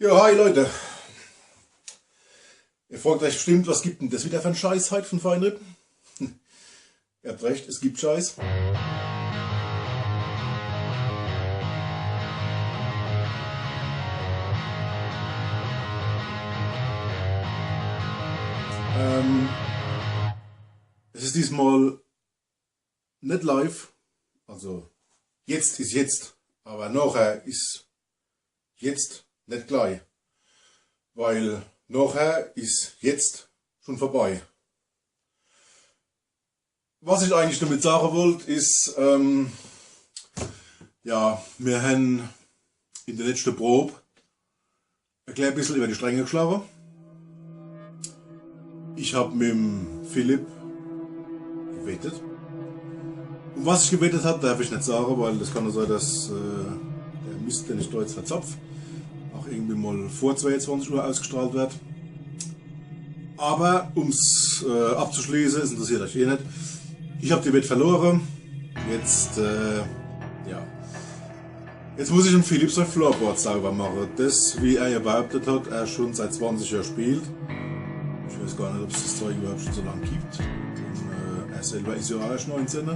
Ja, hi Leute. Ihr fragt euch bestimmt, was gibt denn das wieder für ein Scheiß heute von Feinripp? Ihr habt recht, es gibt Scheiß. Es ist diesmal nicht live, also jetzt ist jetzt, aber nachher ist jetzt nicht gleich, weil nachher ist jetzt schon vorbei. Was ich eigentlich damit sagen wollte, ist, ja, wir haben in der letzten Probe ein klein bisschen über die Stränge geschlagen. Ich habe mit dem Philipp gewettet. Und was ich gewettet habe, darf ich nicht sagen, weil das kann ja sein, dass der Mist, den ich da jetzt verzapfe, auch irgendwie mal vor 22 Uhr ausgestrahlt wird. Aber um es abzuschließen, es interessiert euch eh nicht. Ich habe die Wette verloren. Jetzt, ja. Jetzt muss ich dem Philipp sein Floorboard sauber machen. Das, wie er ja behauptet hat, er schon seit 20 Jahren spielt. Ich weiß gar nicht, ob es das Zeug überhaupt schon so lange gibt. Und, er selber ist ja auch erst 19.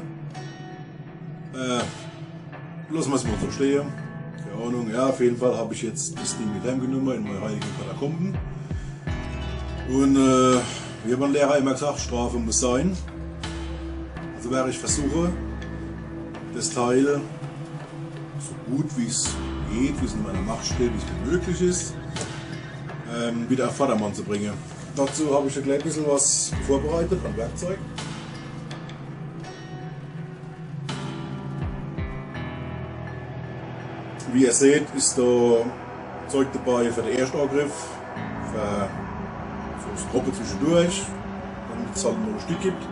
Lassen wir es mal so stehen. Keine Ahnung. Ja, auf jeden Fall habe ich jetzt das Ding mit heimgenommen in meine heiligen Katakomben. Und wie hat mein Lehrer immer gesagt, Strafe muss sein. Also werde ich versuchen, das Teil so gut wie es geht, wie es in meiner Macht steht, wie es mir möglich ist, wieder auf Vordermann zu bringen. Dazu habe ich ein klein bisschen was vorbereitet an Werkzeug. Wie ihr seht, ist da Zeug dabei für den ersten Angriff, für das Gruppe zwischendurch, damit es halt nur ein Stück gibt.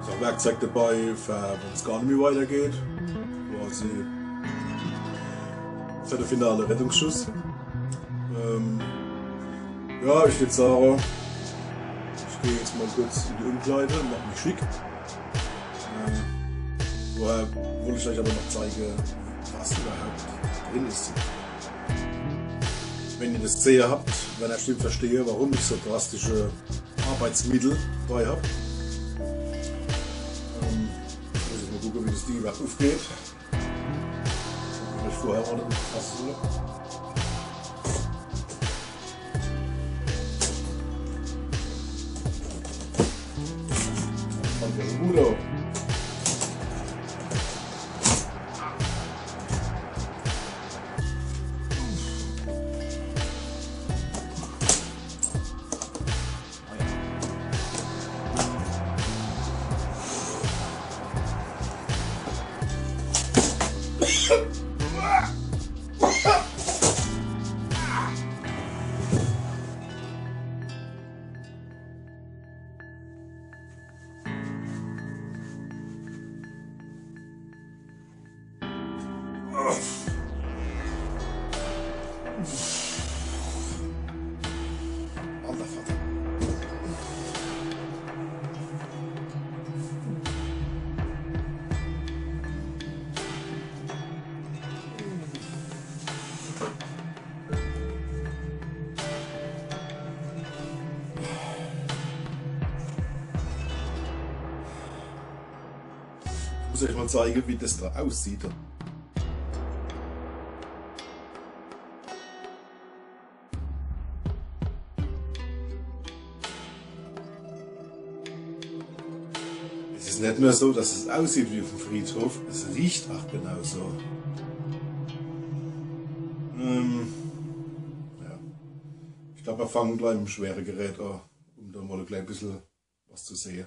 Ist auch Werkzeug dabei, für wenn es gar nicht mehr weitergeht, quasi für den finalen Rettungsschuss. Ja, ich würde sagen, ich gehe jetzt mal kurz in die Umkleide und mache mich schick. Vorher wollte ich euch aber noch zeigen, was überhaupt drin ist. Wenn ihr das gesehen habt, wenn ihr bestimmt verstehe, warum ich so drastische Arbeitsmittel dabei habe. Ich muss mal gucken, wie das Ding überhaupt aufgeht. Ich vorher auch nicht fassen. Gut auf. Ich muss euch mal zeigen, wie das da aussieht. Es ist nicht nur so, dass es aussieht wie auf dem Friedhof, es riecht auch genauso. Ja. Ich glaube, wir fangen gleich mit dem schweren Gerät an, um da mal ein bisschen was zu sehen.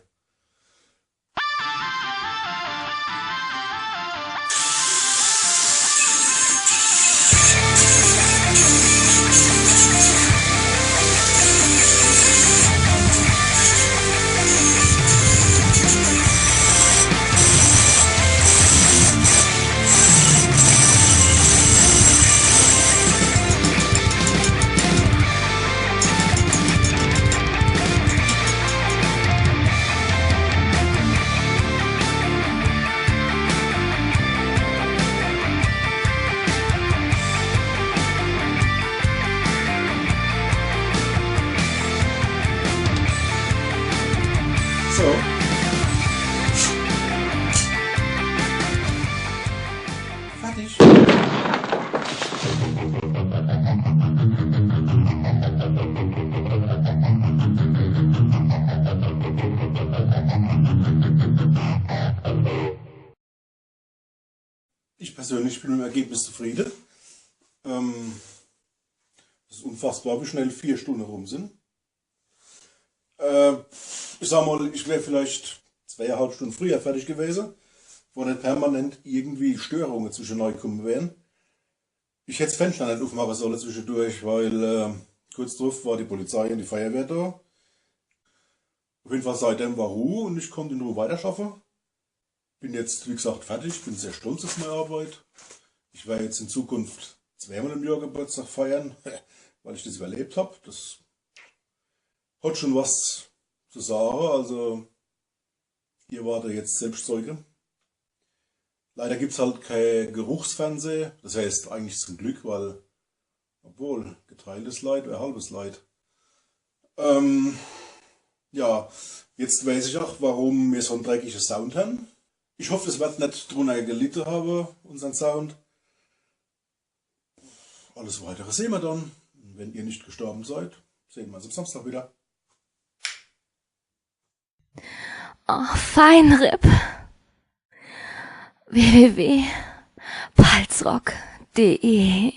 Ich persönlich bin mit dem Ergebnis zufrieden. Es ist unfassbar, wie schnell 4 Stunden rum sind. Äh, Ich sag mal, ich wäre vielleicht 2,5 Stunden früher fertig gewesen, wo nicht permanent irgendwie Störungen zwischendurch gekommen wären. Ich hätte das Fenster nicht aufmachen sollen zwischendurch, weil kurz drauf war die Polizei und die Feuerwehr da. Auf jeden Fall seitdem war Ruhe und ich konnte in Ruhe weiterschaffen. Bin jetzt, wie gesagt, fertig, bin sehr stolz auf meine Arbeit. Ich werde jetzt in Zukunft zweimal im Jahr Geburtstag feiern, weil ich das überlebt habe. Das hat schon was zu sagen, also ihr wart ja jetzt Selbstzeuge. Leider gibt es halt kein Geruchsfernsehen, das heißt eigentlich zum Glück, weil, obwohl, geteiltes Leid wäre halbes Leid. Ähm, ja, jetzt weiß ich auch, warum wir so einen dreckigen Sound haben. Ich hoffe, es wird nicht drunter gelitten haben, unseren Sound. Alles weitere sehen wir dann. Wenn ihr nicht gestorben seid, sehen wir uns am Samstag wieder. Oh, Feinripp. www.palzrock.de